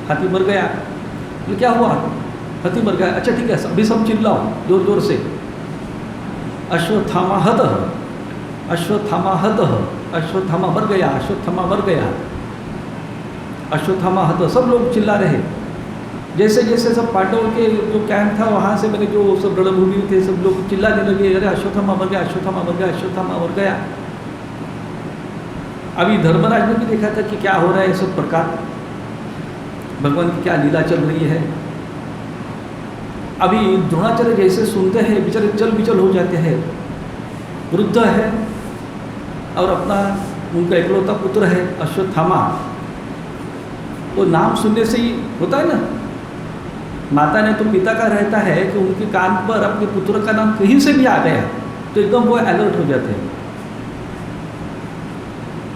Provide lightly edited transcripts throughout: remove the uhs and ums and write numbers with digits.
हाथी मर गया। बोले क्या हुआ? हाथी मर गया। अच्छा ठीक है, अभी सब चिल्लाओ जोर जोर से, अश्वत्थामा अश्वत्थामा अश्वत्थामा मर गया, अश्वत्थामा मर गया, अश्वत्थामा सब लोग चिल्ला रहे। जैसे जैसे सब पांडवों के जो कैंप था वहाँ से मैंने जो सब रणभूमि थे सब लोग चिल्लाने लगे, अरे अश्वत्थामा मर गया, अश्वत्थामा मर गया, अश्वत्थामा मर गया। अभी धर्मराज ने भी देखा था कि क्या हो रहा है सब प्रकार, भगवान की क्या लीला चल रही है। अभी द्रोणाचार्य जैसे सुनते हैं बेचारे चल बिचल हो जाते हैं। वृद्ध है और अपना उनका इकलौता पुत्र है अश्वत्थामा, वो नाम सुनने से ही होता है ना, माता ने तो पिता का रहता है कि उनके कान पर अपने पुत्र का नाम कहीं से भी आ गया तो एकदम वो अलर्ट हो जाते हैं।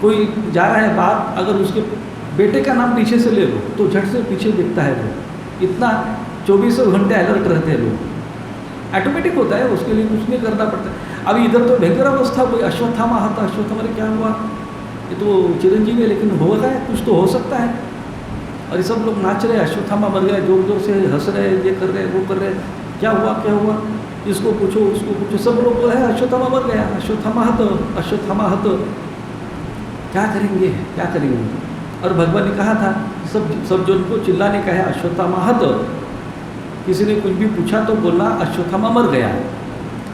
कोई जा रहा है बाप, अगर उसके बेटे का नाम पीछे से ले लो तो झट से पीछे देखता है वो, इतना 24 घंटे अलर्ट रहते हैं लोग। ऑटोमेटिक होता है, उसके लिए कुछ नहीं करना पड़ता। अभी इधर तो भयंकर अवस्था, कोई अश्वत्थामा था, अश्वत्थामा क्या हुआ, ये तो चिरंजीवी है लेकिन होगा है, कुछ तो हो सकता है। और ये सब लोग नाच रहे, अश्वत्थामा मर गया, जोर जोर से हंस रहे, ये कर रहे वो कर रहे, क्या हुआ क्या हुआ, इसको पूछो उसको पूछो, सब लोग बोल रहे हैं अश्वत्थामा मर गया, अश्वत्थामा अश्वत्थामा क्या करेंगे क्या करेंगे। और भगवान ने कहा था सब जो उनको चिल्लाने का है अश्वत्थामा किसी ने कुछ भी पूछा तो बोलना अश्वत्थामा मर गया।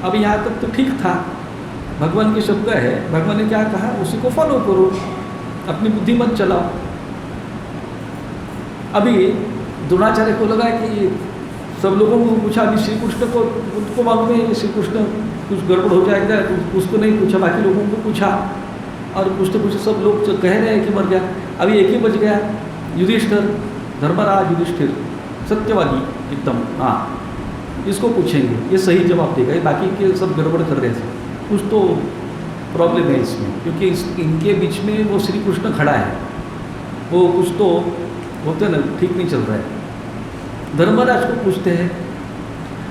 अब यहाँ तक तो ठीक था, भगवान के शब्द है, भगवान ने क्या कहा उसी को फॉलो करो, अपनी बुद्धि मत चलाओ। अभी द्रोणाचार्य को लगा कि सब लोगों को पूछा, अभी श्री कृष्ण को उनको मालूम है श्री कृष्ण कुछ गड़बड़ हो जाएगा, उसको नहीं पूछा, बाकी लोगों को पूछा और कुछ तो कुछ सब लोग कह रहे हैं कि मर गया। अभी एक ही बच गया, युधिष्ठिर, धर्मराज युधिष्ठिर सत्यवादी एकदम, हाँ इसको पूछेंगे, ये सही जवाब देगा, ये बाकी के सब गड़बड़ कर रहे थे, कुछ तो प्रॉब्लम है इसमें, क्योंकि इनके बीच में वो श्री कृष्ण खड़ा है, वो कुछ तो होते ना ठीक नहीं चल रहा है। धर्मराज को पूछते हैं।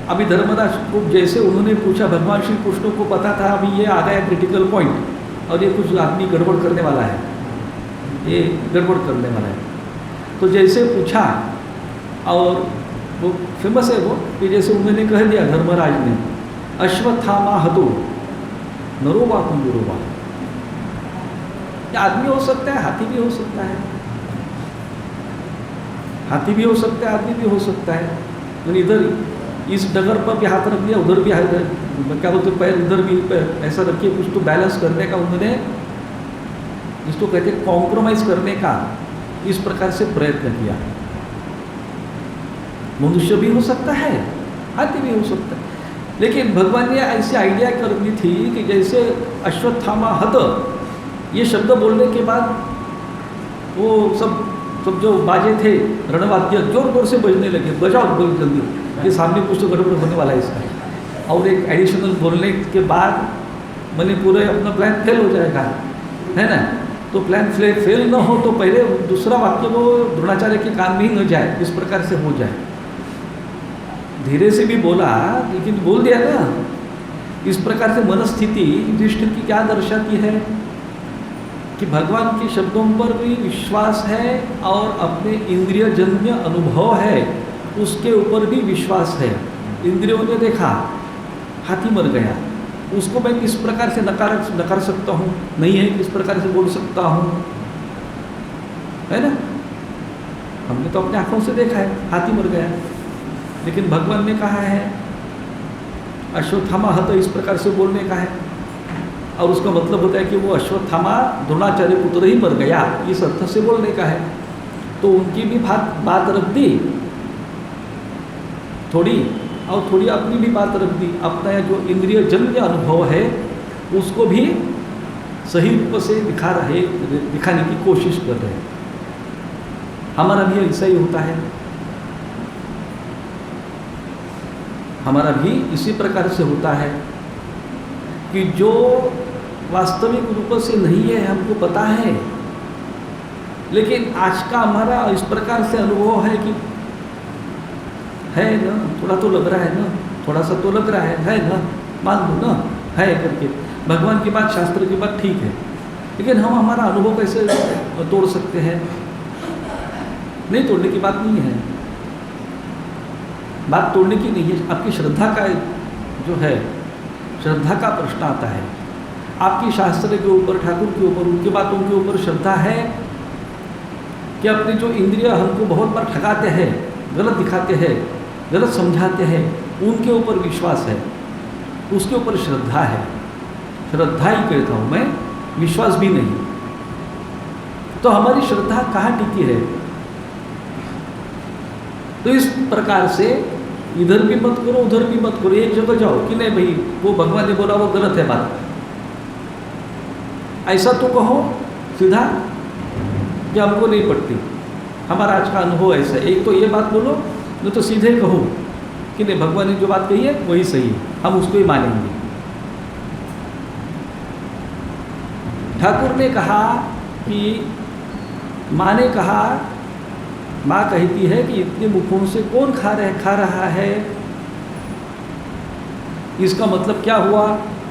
अभी धर्मराज को जैसे उन्होंने पूछा, भगवान श्री कृष्ण को पता था अभी ये आ गया क्रिटिकल पॉइंट और ये कुछ आदमी गड़बड़ करने वाला है, ये गड़बड़ करने वाला है। तो जैसे पूछा और वो फेमस है वो कि जैसे उन्होंने कह दिया धर्मराज ने, अश्वत्थामा हतो नरोवा कुंजरोवा, आदमी हो सकता है, हाथी भी हो सकता है, हाथी भी हो सकता है, आदमी भी हो सकता है। मैंने इधर इस डगर पर भी हाथ रख दिया, उधर भी हाथ, क्या बोलते पैर उधर भी पैर ऐसा रखिए, कुछ तो बैलेंस करने का उन्होंने, इसको कहते हैं कॉम्प्रोमाइज करने का, इस प्रकार से प्रयत्न किया। मनुष्य भी हो सकता है, हाथी भी हो सकता है, लेकिन भगवान ने ऐसी आइडिया कर दी थी कि जैसे अश्वत्थामा हत ये शब्द बोलने के बाद वो सब जो बाजे थे रणवाद्य जोर जोर से बजने लगे, बजाओ बोल जल्दी, ये सामने कुछ तो गड़बड़ होने वाला है इसका। और एक एडिशनल बोलने के बाद मैंने पूरे अपना प्लान फेल हो जाएगा, है ना। तो प्लान फेल न हो तो पहले दूसरा वाक्य वो द्रोणाचार्य के कान में ही न जाए, इस प्रकार से हो जाए। धीरे से भी बोला लेकिन बोल दिया ना। इस प्रकार से मनस्थिति युधिष्ठिर की क्या दर्शाती है कि भगवान के शब्दों पर भी विश्वास है और अपने इंद्रिय जन्य अनुभव है उसके ऊपर भी विश्वास है। इंद्रियों ने देखा हाथी मर गया, उसको मैं किस प्रकार से नकार सकता हूँ, नहीं है किस प्रकार से बोल सकता हूँ, है ना। हमने तो अपने आंखों से देखा है हाथी मर गया, लेकिन भगवान ने कहा है अश्वत्थामा हत, इस प्रकार से बोलने का है और उसका मतलब होता है कि वो अश्वत्थामा द्रोणाचार्य पुत्र ही मर गया, इस अर्थ से बोलने का है। तो उनकी भी बात रख दी थोड़ी, और थोड़ी अपनी भी बात रख दी, अपना जो इंद्रिय जन्य अनुभव है उसको भी सही रूप से दिखाने की कोशिश कर रहे हैं। हमारा भी ऐसा ही होता है, हमारा भी इसी प्रकार से होता है कि जो वास्तविक रूप से नहीं है हमको पता है, लेकिन आज का हमारा इस प्रकार से अनुभव है कि है ना, थोड़ा तो लग रहा है ना, थोड़ा सा तो लग रहा है ना, मान लो ना है करके। भगवान की बात शास्त्र की बात ठीक है, लेकिन हम हमारा अनुभव कैसे तोड़ सकते हैं। नहीं, तोड़ने की बात नहीं है, बात तोड़ने की नहीं है, आपकी श्रद्धा का जो है, श्रद्धा का प्रश्न आता है। आपकी शास्त्र के ऊपर, ठाकुर के ऊपर, उनकी बातों के ऊपर श्रद्धा है कि अपने जो इंद्रिय हमको बहुत बार ठगाते हैं, गलत दिखाते हैं, गलत समझाते हैं, उनके ऊपर विश्वास है, उसके ऊपर श्रद्धा है। श्रद्धा ही कहता हूँ मैं, विश्वास भी नहीं। तो हमारी श्रद्धा कहाँ टिकी है? तो इस प्रकार से इधर भी मत करो, उधर भी मत करो, एक जगह जाओ कि नहीं भाई वो भगवान ने बोला वो गलत है बात, ऐसा तो कहो सीधा कि हमको नहीं पड़ती, हमारा आज का अनुभव ऐसा है। एक तो ये बात बोलो, नहीं तो सीधे कहो कि नहीं भगवान ने जो बात कही है वही सही है, हम उसको ही मानेंगे। ठाकुर ने कहा कि माँ ने कहा, माँ कहती है कि इतने मुखों से कौन खा रहा है। इसका मतलब क्या हुआ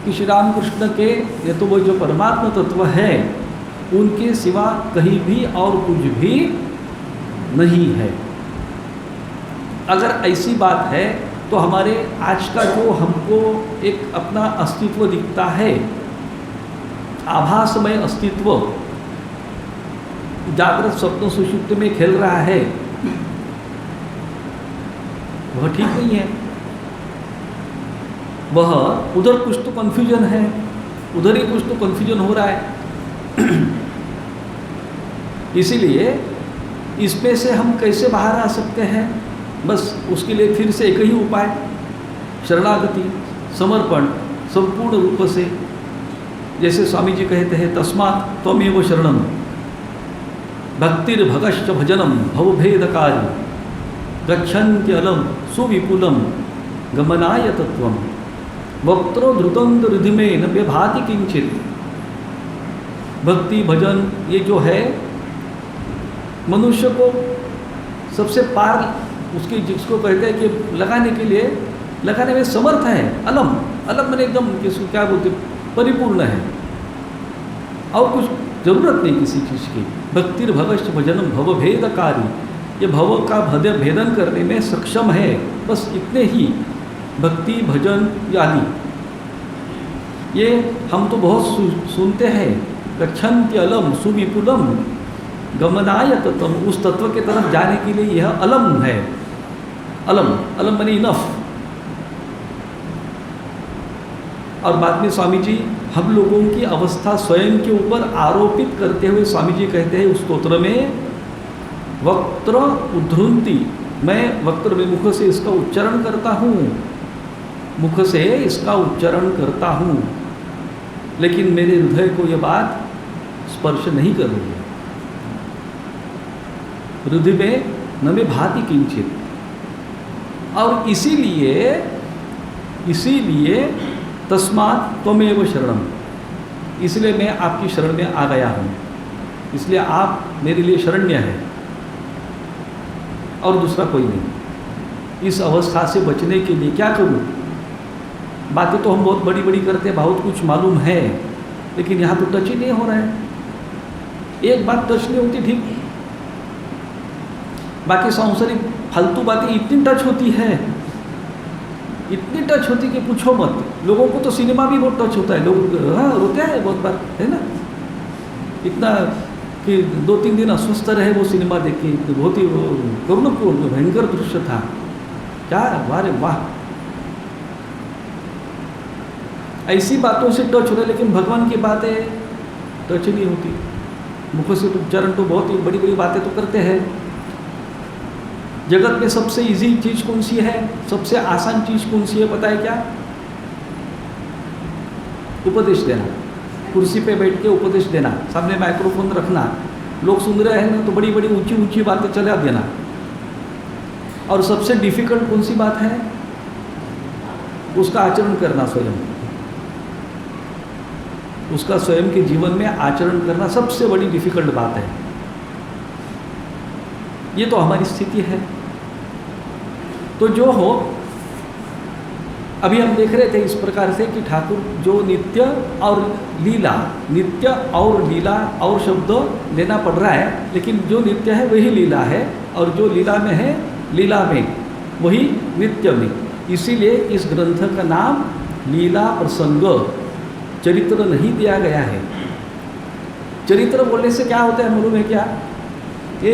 कि श्री रामकृष्ण के, ये तो वो जो परमात्मा तत्व है, उनके सिवा कहीं भी और कुछ भी नहीं है। अगर ऐसी बात है तो हमारे आज का जो हमको एक अपना अस्तित्व दिखता है, आभासमय अस्तित्व, जागृत स्वप्न सुषुप्ति में खेल रहा है, वह ठीक नहीं है। वह उधर कुछ तो कन्फ्यूजन है, उधर ही कुछ तो कन्फ्यूजन हो रहा है। इसीलिए इसमें से हम कैसे बाहर आ सकते हैं? बस उसके लिए फिर से एक ही उपाय, शरणागति, समर्पण संपूर्ण रूप से। जैसे स्वामी जी कहते हैं, तस्मात् त्वमेव शरणम भक्तिर्भगश्च भजनम भवभेदकारी गच्छन्त्यलम सुविपुलम गमनाय तत्वम वक्त्रो धृतं हृदिमेन व्यभाति किंचित। भक्ति भजन ये जो है मनुष्य को सबसे पार, उसकी जिसको कहते हैं कि लगाने के लिए, लगाने में समर्थ है। अलम, अलम मैंने एकदम किसको क्या बोलते, परिपूर्ण है, और कुछ जरूरत नहीं किसी चीज़ की। भक्तिर्भगश्च भजनम भवभेदकारी, ये भव का भेदन करने में सक्षम है, बस इतने ही। भक्ति भजन आदि ये हम तो बहुत सुनते हैं। गच्छन्ति अलम सुविपुलम गमनाय तत्वम, उस तत्व के तरफ जाने के लिए यह अलम है। अलम, अलम माने इनफ। और बाद में स्वामी जी हम लोगों की अवस्था स्वयं के ऊपर आरोपित करते हुए स्वामी जी कहते हैं उस स्तोत्र में, वक्त्र उद्धृंति, मैं वक्त्र में मुख से इसका उच्चारण करता हूँ, मुख से इसका उच्चारण करता हूँ, लेकिन मेरे हृदय को यह बात स्पर्श नहीं कर रही है। हृदय में न में भाति किंचित। और इसीलिए तस्मात् त्वमेव शरणम, इसलिए मैं आपकी शरण में आ गया हूँ, इसलिए आप मेरे लिए शरण्य है और दूसरा कोई नहीं। इस अवस्था से बचने के लिए क्या करूँ? बातें तो हम बहुत बड़ी बड़ी करते हैं, बहुत कुछ मालूम है, लेकिन यहाँ तो टच ही नहीं हो रहा है। एक बात टच नहीं होती ठीक, बाकी सांसारिक फालतू बातें इतनी टच होती है, इतनी टच होती कि पूछो मत। लोगों को तो सिनेमा भी बहुत टच होता है, लोग हाँ रोते हैं बहुत बार, है ना, इतना कि 2-3 दिन अस्वस्थ रहे वो सिनेमा देख के, बहुत ही करुणपूर्ण भयंकर दृश्य था। क्या वाह वाह, ऐसी बातों से टच हो रहा है, लेकिन भगवान की बातें टच नहीं होती। मुख से उच्चारण तो बहुत ही बड़ी बड़ी बातें तो करते हैं। जगत में सबसे इजी चीज़ कौन सी है, सबसे आसान चीज़ कौन सी है पता है क्या? उपदेश देना। कुर्सी पे बैठ के उपदेश देना, सामने माइक्रोफोन रखना, लोग सुन रहे हैं ना तो बड़ी बड़ी ऊंची ऊंची बातें चला देना। और सबसे डिफिकल्ट कौन सी बात है? उसका आचरण करना, स्वयं उसका स्वयं के जीवन में आचरण करना सबसे बड़ी डिफिकल्ट बात है। ये तो हमारी स्थिति है। तो जो हो, अभी हम देख रहे थे इस प्रकार से कि ठाकुर जो नित्य और लीला, नित्य और लीला और शब्द लेना पड़ रहा है, लेकिन जो नित्य है वही लीला है और जो लीला में है लीला में, वही नित्य में। इसीलिए इस ग्रंथ का नाम लीला प्रसंग, चरित्र नहीं दिया गया है। चरित्र बोलने से क्या होता है मालूम है क्या? ये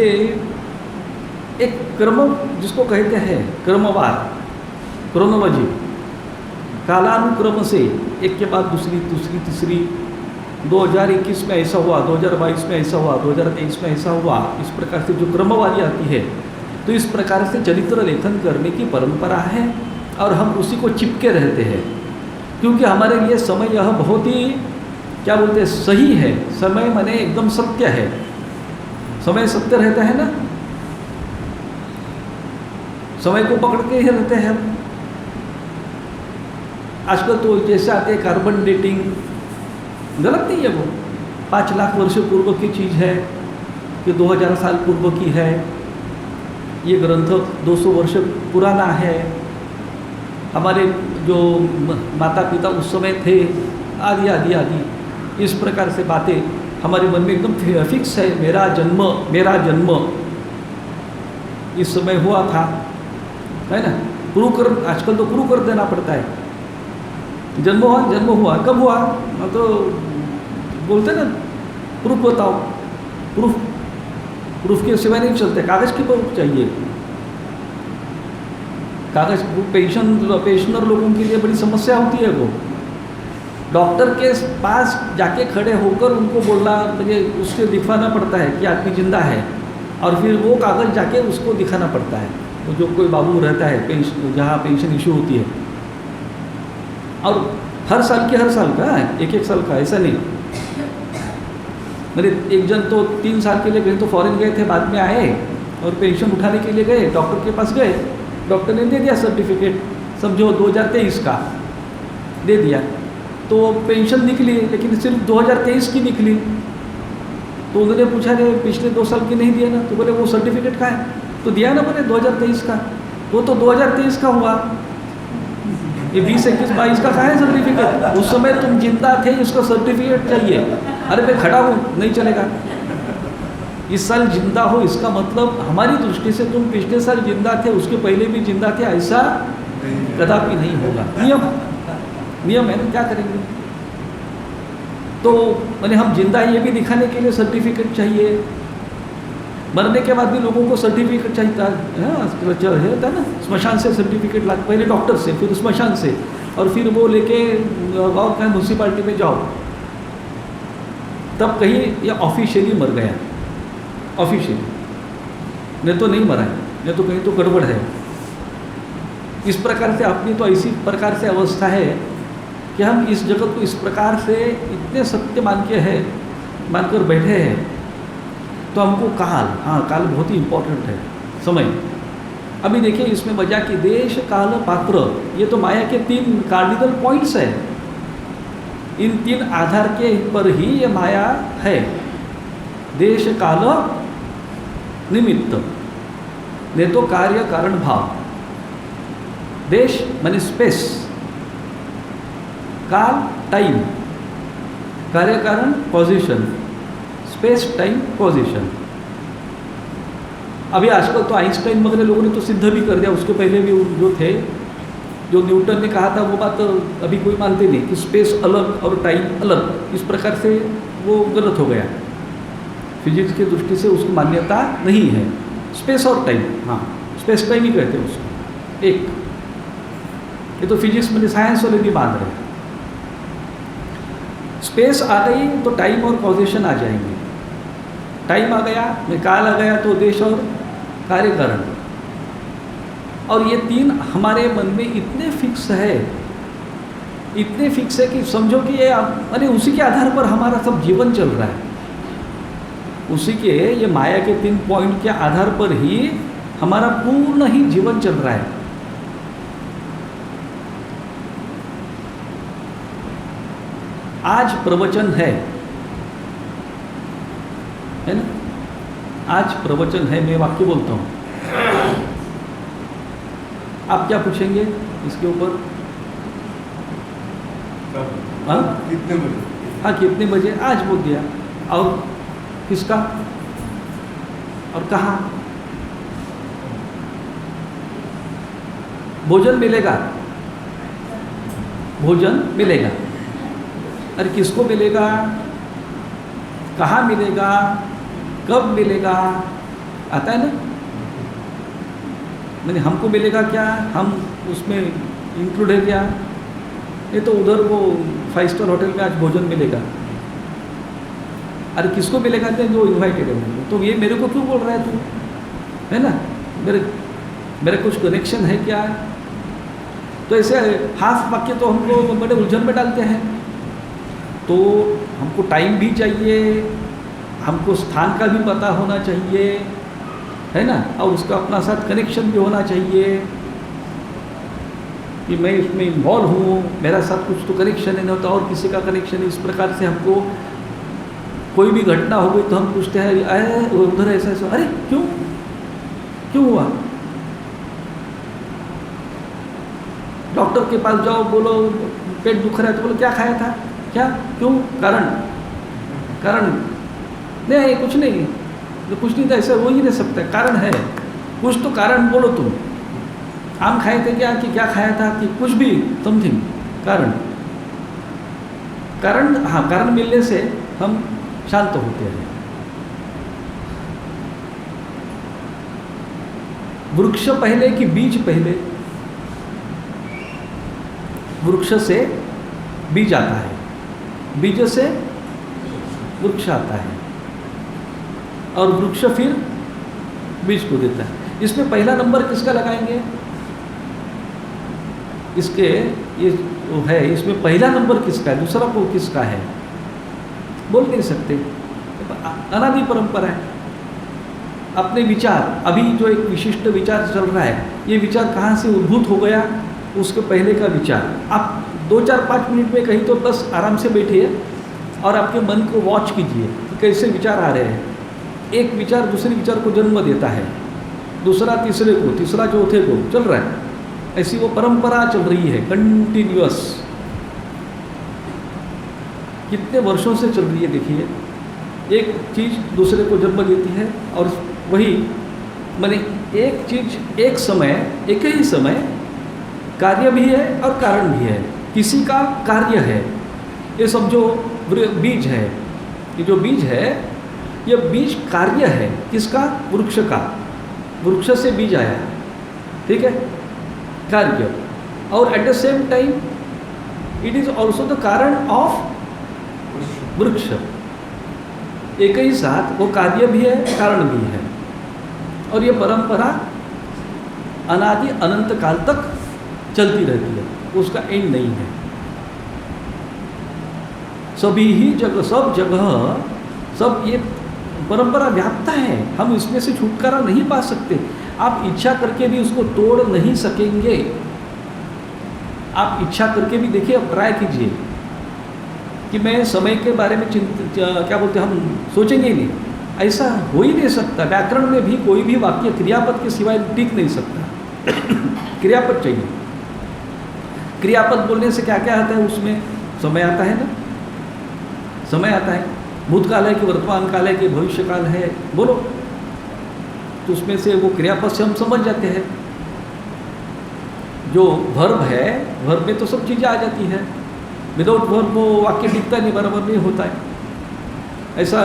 एक क्रम जिसको कहते हैं क्रमवार, क्रोनोलॉजी, कालानुक्रम से एक के बाद दूसरी दूसरी तीसरी, 2021 में ऐसा हुआ, 2022 में ऐसा हुआ, 2023 में ऐसा हुआ, इस प्रकार से जो क्रमवारी आती है, तो इस प्रकार से चरित्र लेखन करने की परंपरा है और हम उसी को चिपके रहते हैं, क्योंकि हमारे लिए समय यह बहुत ही क्या बोलते हैं सही है। समय माने एकदम सत्य है, समय सत्य रहता है ना, समय को पकड़ के ही रहते हैं हम। आजकल तो जैसे आते हैं कार्बन डेटिंग, गलत नहीं है वो, 5 लाख वर्ष पूर्व की चीज़ है कि 2000 साल पूर्व की है, ये ग्रंथ 200 वर्ष पुराना है, हमारे जो माता पिता उस समय थे, आदि आदि आदि, इस प्रकार से बातें हमारे मन में एकदम फिक्स है। मेरा जन्म इस समय हुआ था, है ना, प्रूव कर, आजकल तो प्रूव कर देना पड़ता है। जन्म हुआ कब हुआ, तो बोलते ना प्रूफ बताओ, प्रूफ के सिवाय नहीं चलते, कागज़ की प्रूफ चाहिए। कागज़ पेंशनर लोगों के लिए बड़ी समस्या होती है। वो डॉक्टर के पास जाके खड़े होकर उनको बोलना, मुझे उससे दिखाना पड़ता है कि आदमी जिंदा है, और फिर वो कागज़ जाके उसको दिखाना पड़ता है, तो जो कोई बाबू रहता है पेंशन, जहाँ पेंशन इशू होती है, और हर साल का एक साल का, ऐसा नहीं। मेरे एक जन तो 3 साल के लिए गए, तो फॉरेन गए थे, बाद में आए और पेंशन उठाने के लिए गए, डॉक्टर के पास गए, डॉक्टर ने दे दिया सर्टिफिकेट, समझो 2023 का दे दिया, तो पेंशन निकली, लेकिन सिर्फ 2023 की निकली। तो उन्होंने पूछा रे पिछले 2 साल की नहीं दिया ना, तो बोले वो सर्टिफिकेट कहाँ है, तो दिया ना बोले 2023 का, वो तो 2023 का हुआ, ये 20, 21, 22 का कहाँ है सर्टिफिकेट? उस समय तुम जिंदा थे, इसका सर्टिफिकेट चाहिए। अरे मैं खड़ा हूँ, नहीं चलेगा। इस साल जिंदा हो, इसका मतलब हमारी दृष्टि से तुम पिछले साल जिंदा थे, उसके पहले भी जिंदा थे, ऐसा कदापि नहीं होगा। नियम है ना, क्या करेंगे? तो मैंने हम जिंदा है ये भी दिखाने के लिए सर्टिफिकेट चाहिए। मरने के बाद भी लोगों को सर्टिफिकेट चाहिए है ना, स्मशान से सर्टिफिकेट ला, पहले डॉक्टर से, फिर स्मशान से, और फिर वो लेके और कहीं म्यूनसिपाल्टी में जाओ, तब कहीं ये ऑफिशियली मर गया, ऑफिशियली, नहीं तो नहीं मरा है, नहीं तो कहीं तो गड़बड़ है। इस प्रकार से अपनी तो ऐसी प्रकार से अवस्था है कि हम इस जगत को इस प्रकार से इतने सत्य मानकर बैठे हैं, तो हमको काल बहुत ही इम्पोर्टेंट है, समय। अभी देखिए इसमें वजह की देश, काल, पात्र, ये तो माया के 3 कार्डिनल पॉइंट्स है। इन 3 आधार के पर ही ये माया है। देश, काल, निमित्त, नहीं तो कार्य कारण भाव। देश माने स्पेस, काल टाइम, कार्य कारण कॉजिशन, स्पेस टाइम कॉजिशन। अभी आजकल तो आइंस्टाइन वगैरह लोगों ने तो सिद्ध भी कर दिया, उसके पहले भी जो थे, जो न्यूटन ने कहा था वो बात अभी कोई मानते नहीं कि स्पेस अलग और टाइम अलग, इस प्रकार से वो गलत हो गया। फिजिक्स की दृष्टि से उसकी मान्यता नहीं है। स्पेस और टाइम, हाँ स्पेस टाइम ही कहते हैं उसको। एक ये तो फिजिक्स में साइंस वाले भी मान रहे हैं। स्पेस आ गई तो टाइम और कॉजेशन आ जाएंगे। टाइम आ गया, काल आ गया, तो देश और कार्य कारण। और ये 3 हमारे मन में इतने फिक्स है कि समझो कि ये अरे उसी के आधार पर हमारा सब जीवन चल रहा है। उसी के ये माया के 3 पॉइंट के आधार पर ही हमारा पूर्ण ही जीवन चल रहा है। आज प्रवचन है ना, आज प्रवचन है, मैं वाक्य बोलता हूँ, आप क्या पूछेंगे इसके ऊपर? हाँ कितने बजे? हाँ कितने बजे, आज बोल दिया। और किसका और कहाँ? भोजन मिलेगा, भोजन मिलेगा। अरे किसको मिलेगा, कहाँ मिलेगा, कब मिलेगा, आता है ना। मैंने हमको मिलेगा क्या, हम उसमें इंक्लूड है क्या? ये तो उधर वो 5 स्टार होटल में आज भोजन मिलेगा। अरे किसको मिलेगा, जो इन्वाइटेड है। तो ये मेरे को क्यों बोल रहा है तू, है ना, मेरे कुछ कनेक्शन है क्या? तो ऐसे हाफ वाक्य तो हमको बड़े उलझन में डालते हैं। तो हमको टाइम भी चाहिए, हमको स्थान का भी पता होना चाहिए, है ना, और उसका अपना साथ कनेक्शन भी होना चाहिए कि मैं इसमें इन्वॉल्व हूँ, मेरा साथ कुछ तो कनेक्शन है, नहीं होता और किसी का कनेक्शन है। इस प्रकार से हमको कोई भी घटना हो गई तो हम पूछते हैं अरे उधर ऐसा ऐसा, अरे क्यों हुआ? डॉक्टर के पास जाओ, बोलो पेट दुख रहा है तो बोलो क्या खाया था, क्या, क्यों, कारण नहीं, कुछ नहीं, तो कुछ नहीं था, ऐसा हो ही नहीं सकता, कारण है, कुछ तो कारण बोलो तुम। आम खाए थे क्या, कि क्या खाया था, कि कुछ भी समथिंग, कारण हाँ, कारण मिलने से हम शांत होते हैं। वृक्ष पहले कि बीज पहले? वृक्ष से बीज आता है, बीज से वृक्ष आता है, और वृक्ष फिर बीज को देता है। इसमें पहला नंबर किसका लगाएंगे? इसके ये है, इसमें पहला नंबर किसका है, दूसरा को किसका है, बोल नहीं सकते। अनादि परंपरा है। अपने विचार, अभी जो एक विशिष्ट विचार चल रहा है, ये विचार कहाँ से उद्भूत हो गया, उसके पहले का विचार। आप 2-4-5 मिनट में कहीं तो बस आराम से बैठिए और आपके मन को वॉच कीजिए कि कैसे विचार आ रहे हैं। एक विचार दूसरे विचार को जन्म देता है, दूसरा तीसरे को, तीसरा चौथे को, चल रहा है। ऐसी वो परंपरा चल रही है कंटिन्यूअस, कितने वर्षों से चल रही है। देखिए, एक चीज़ दूसरे को जन्म देती है, और वही माने एक चीज़ एक समय, एक ही समय कार्य भी है और कारण भी है। किसी का कार्य है, ये समझो बीज है, ये जो बीज है, ये बीज कार्य है किसका, वृक्ष का, वृक्ष से बीज आया, ठीक है, कार्य। और at the same time it is also the कारण ऑफ वृक्ष। एक ही साथ वो कार्य भी है, कारण भी है, और ये परंपरा अनादि अनंत काल तक चलती रहती है, उसका एंड नहीं है। सभी ही जगह, सब जगह, सब ये परंपरा व्याप्ता है, हम इसमें से छुटकारा नहीं पा सकते। आप इच्छा करके भी उसको तोड़ नहीं सकेंगे। आप इच्छा करके भी देखिए, अब ट्राई कीजिए कि मैं समय के बारे में क्या बोलते हैं, हम सोचेंगे ही नहीं, ऐसा हो ही नहीं सकता। व्याकरण में भी कोई भी वाक्य क्रियापद के सिवाय टिक नहीं सकता। क्रियापद चाहिए। क्रियापद बोलने से क्या क्या आता है, उसमें समय आता है ना, समय आता है, भूतकाल है कि वर्तमान काल है कि भविष्य काल है, बोलो, तो उसमें से वो क्रियापद से हम समझ जाते हैं। जो वर्ब है, वर्ब में तो सब चीज़ें आ जाती हैं। विदाउट वर्ब वो वाक्य दिखता नहीं, बराबर नहीं होता है। ऐसा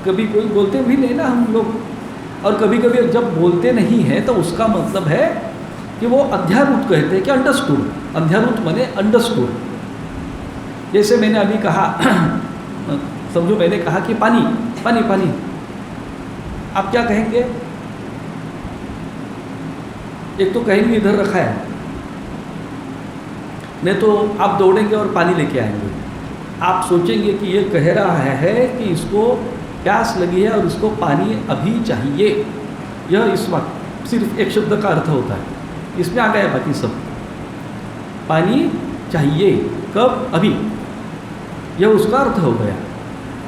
कभी कोई बोलते भी नहीं ना हम लोग, और कभी कभी जब बोलते नहीं हैं तो उसका मतलब है कि वो अध्यारूत कहते हैं कि अंडरस्टूड। अध्यारूत माने अंडरस्टूड। जैसे मैंने अभी कहा, समझो मैंने कहा कि पानी पानी पानी, आप क्या कहेंगे? एक तो कहेंगे इधर रखा है, नहीं तो आप दौड़ेंगे और पानी लेके आएंगे। आप सोचेंगे कि ये कह रहा है कि इसको प्यास लगी है और इसको पानी अभी चाहिए। यह इस वक्त सिर्फ एक शब्द का अर्थ होता है, इसमें आ गया बाकी सब। पानी चाहिए कब, अभी, यह उसका अर्थ हो गया।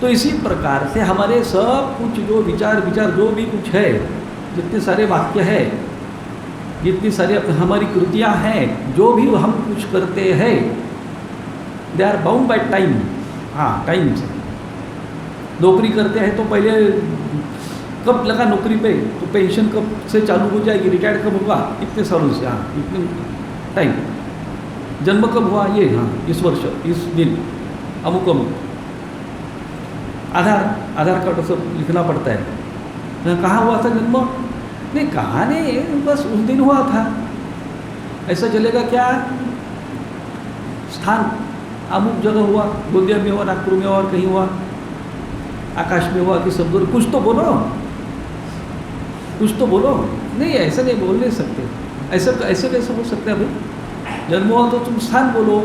तो इसी प्रकार से हमारे सब कुछ जो विचार जो भी कुछ है, जितने सारे वाक्य है, जितनी सारी हमारी कृतियाँ हैं, जो भी हम कुछ करते हैं, they are bound by time. हाँ, टाइम से। नौकरी करते हैं तो पहले कब लगा नौकरी पे, तो पेंशन कब से चालू हो जाएगी, रिटायर्ड कब होगा, इतने सालों से, हाँ, इतने टाइम, जन्म कब हुआ, ये हाँ इस वर्ष इस दिन अमुक अमुक, आधार कार्ड सब लिखना पड़ता है। कहाँ हुआ था जन्म, नहीं कहाँ नहीं, बस उस दिन हुआ था। ऐसा चलेगा क्या, स्थान अमुक जगह हुआ, गोंदिया में हुआ, नागपुर में हुआ, और कहीं हुआ, आकाश में हुआ कि शब्दों, कुछ तो बोलो, कुछ तो बोलो। नहीं ऐसा नहीं बोल नहीं सकते, ऐसा ऐसे कैसे हो सकता है भाई, जन्म हुआ तो तुम स्थान बोलो।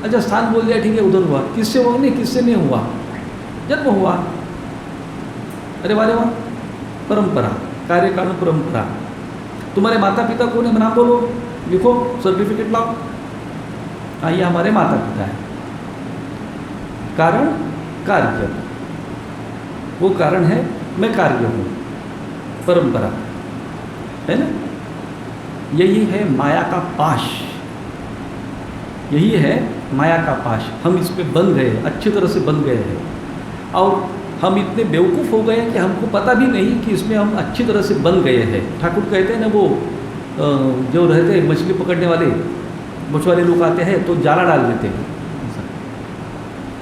अच्छा स्थान बोल दिया, ठीक है उधर हुआ, किससे हुआ, नहीं किससे नहीं हुआ, जन्म हुआ। अरे वाह वाह, परंपरा, कार्य कारण परंपरा। तुम्हारे माता पिता कौन है, नाम बोलो, लिखो, सर्टिफिकेट लाओ, हाँ ये हमारे माता पिता है। कारण कार्य, वो कारण है, मैं कार्य हूँ, परंपरा है ना। यही है माया का पाश, यही है माया का पाश। हम इस पे बंध गए, अच्छी तरह से बंध गए हैं, और हम इतने बेवकूफ़ हो गए कि हमको पता भी नहीं कि इसमें हम अच्छी तरह से बंध गए हैं। ठाकुर कहते हैं ना, वो जो रहते हैं मछली पकड़ने वाले मछुआरे लोग आते हैं तो जाला डाल देते हैं,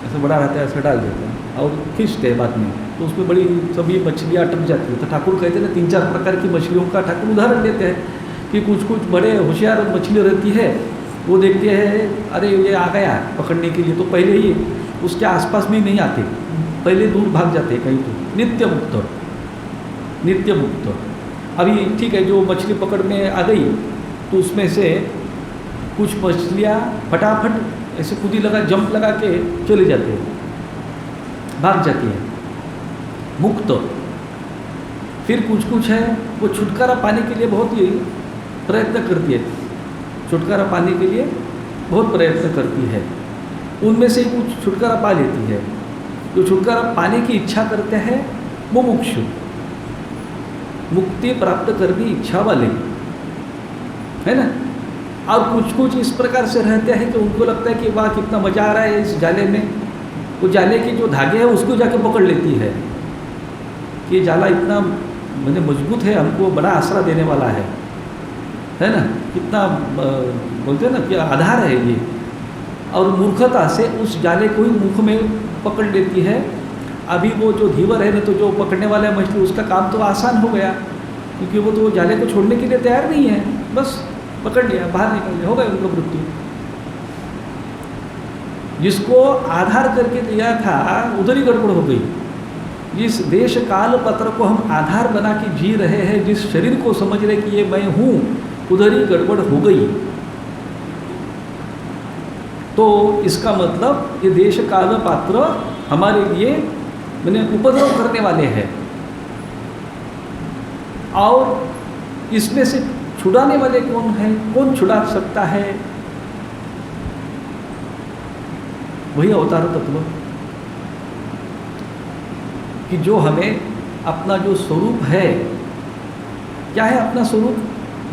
ऐसा बड़ा रहता है, ऐसा डाल देते हैं और खींचते हैं बाद में, तो उसमें बड़ी सभी मछलियाँ अटक जाती हैं। तो ठाकुर कहते हैं ना, 3-4 प्रकार की मछलियों का ठाकुर उदाहरण देते हैं कि कुछ कुछ बड़े होशियार मछली रहती है, वो देखते हैं अरे ये आ गया पकड़ने के लिए, तो पहले ही उसके आसपास भी नहीं आते, पहले दूर भाग जाते कहीं। तो नित्य मुक्त, नित्य मुक्त। अभी ठीक है, जो मछली पकड़ने आ गई तो उसमें से कुछ मछलियाँ फटाफट ऐसे कूदी लगा, जंप लगा के चले जाते हैं, भाग जाती है, मुक्त। फिर कुछ कुछ है वो छुटकारा पाने के लिए बहुत ही प्रयत्न करती है, छुटकारा पाने के लिए बहुत प्रयत्न करती है। उनमें से कुछ छुटकारा पा लेती है, जो छुटकारा पाने की इच्छा करते हैं वो मुमुक्षु, मुक्ति प्राप्त करने इच्छा वाले, है ना। और कुछ कुछ इस प्रकार से रहते हैं कि उनको लगता है कि वाह कितना मज़ा आ रहा है इस जाले में, वो जाले के जो धागे हैं उसको जाके पकड़ लेती है कि ये जाला इतना मैंने मजबूत है, हमको बड़ा आसरा देने वाला है ना, कितना बोलते हैं ना कि आधार है ये। और मूर्खता से उस जाले को ही मुख में पकड़ लेती है। अभी वो जो धीवर है ना, तो जो पकड़ने वाला है मछली, उसका काम तो आसान हो गया, क्योंकि वो तो जाले को छोड़ने के लिए तैयार नहीं है, बस पकड़ लिया, बाहर निकल लिया, हो गया उनको मृत्यु। जिसको आधार करके दिया था उधर ही गड़बड़ हो गई। जिस देश काल पत्र को हम आधार बना के जी रहे हैं, जिस शरीर को समझ रहे कि ये मैं हूँ, उधर ही गड़बड़ हो गई। तो इसका मतलब ये देश काल पात्र हमारे लिए मैंने उपद्रव करने वाले हैं, और इसमें से छुड़ाने वाले कौन है, कौन छुड़ा सकता है, वही अवतार तत्व, कि जो हमें अपना जो स्वरूप है, क्या है अपना स्वरूप,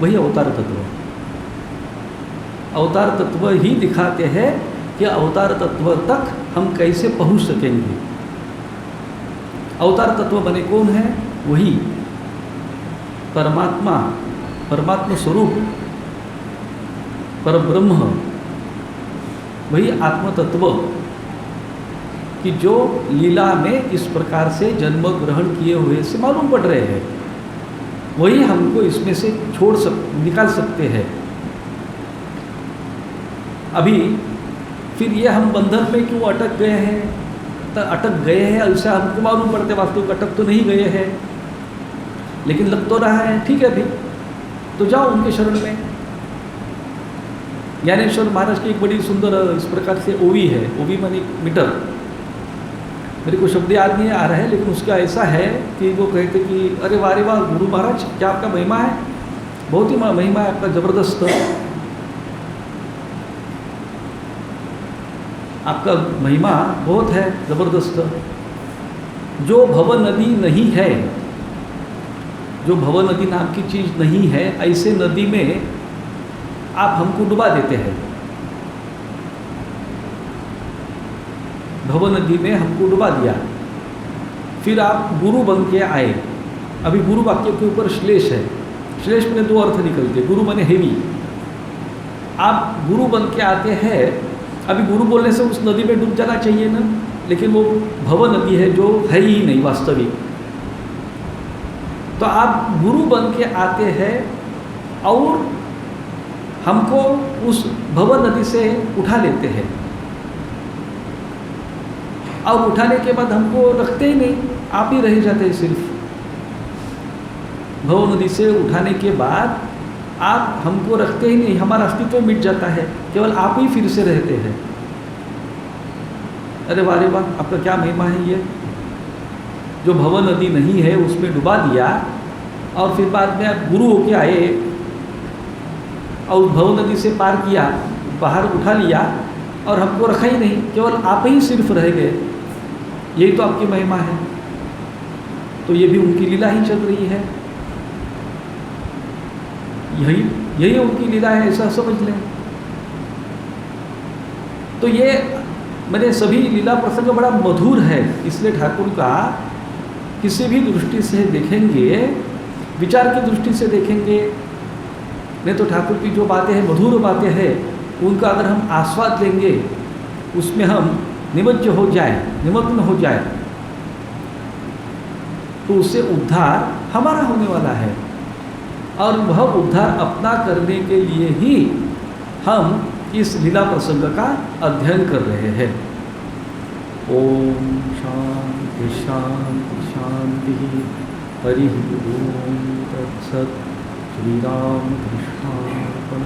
वही अवतार तत्व। अवतार तत्व ही दिखाते हैं कि अवतार तत्व तक हम कैसे पहुंच सकेंगे। अवतार तत्व बने कौन है, वही परमात्मा, परमात्मा स्वरूप, परब्रह्म, वही आत्म तत्व, कि जो लीला में इस प्रकार से जन्म ग्रहण किए हुए से मालूम पड़ रहे हैं, वही हमको इसमें से निकाल सकते हैं। अभी फिर ये हम बंधन में क्यों अटक गए हैं, तो अटक गए हैं ऐसा हमको मालूम पड़ते, वास्तविक अटक तो नहीं गए हैं, लेकिन लग तो रहा है। ठीक है अभी तो जाओ उनके शरण में। ज्ञानेश्वर महाराज की एक बड़ी सुंदर इस प्रकार से ओवी है, ओवी माने मीटर, मेरे को शब्द याद नहीं आ रहा है, लेकिन उसका ऐसा है कि वो कहते कि अरे वाह गुरु महाराज, क्या आपका महिमा है, बहुत ही महिमा है आपका, ज़बरदस्त, आपका महिमा बहुत है ज़बरदस्त। जो भव नदी नहीं है, जो भव नदी नाम की चीज़ नहीं है, ऐसे नदी में आप हमको डुबा देते हैं। भव नदी में हमको डुबा दिया, फिर आप गुरु बन के आए। अभी गुरु वाक्य के ऊपर श्लेष है, श्लेष में 2 अर्थ निकलते, गुरु बने हेवी, आप गुरु बन के आते हैं, अभी गुरु बोलने से उस नदी में डूब जाना चाहिए ना, लेकिन वो भव नदी है जो है ही नहीं वास्तविक। तो आप गुरु बन के आते हैं और हमको उस भव नदी से उठा लेते हैं, और उठाने के बाद हमको रखते ही नहीं, आप ही रह जाते हैं सिर्फ। भव नदी से उठाने के बाद आप हमको रखते ही नहीं, हमारा अस्तित्व मिट जाता है, केवल आप ही फिर से रहते हैं। अरे वाह रे वाह, आपका क्या महिमा है ये, जो भव नदी नहीं है उसमें डुबा दिया, और फिर बाद में आप गुरु होके आए और भव नदी से पार किया, बाहर उठा लिया और हमको रखा ही नहीं, केवल आप ही सिर्फ रह गए। यही तो आपकी महिमा है। तो ये भी उनकी लीला ही चल रही है, यही उनकी लीला है, ऐसा समझ लें। तो ये मैंने सभी लीला प्रसंग बड़ा मधुर है, इसलिए ठाकुर का किसी भी दृष्टि से देखेंगे, विचार की दृष्टि से देखेंगे, नहीं तो ठाकुर की जो बातें हैं मधुर बातें हैं, उनका अगर हम आस्वाद लेंगे, उसमें हम निमज्ज हो जाए, निमग्न हो जाए, तो उससे उद्धार हमारा होने वाला है। और वह उद्धार अपना करने के लिए ही हम इस लीला प्रसंग का अध्ययन कर रहे हैं। ओम शांति शांति शांति। हरि ओम तत्सत्। श्री राम कृष्णार्पणमस्तु।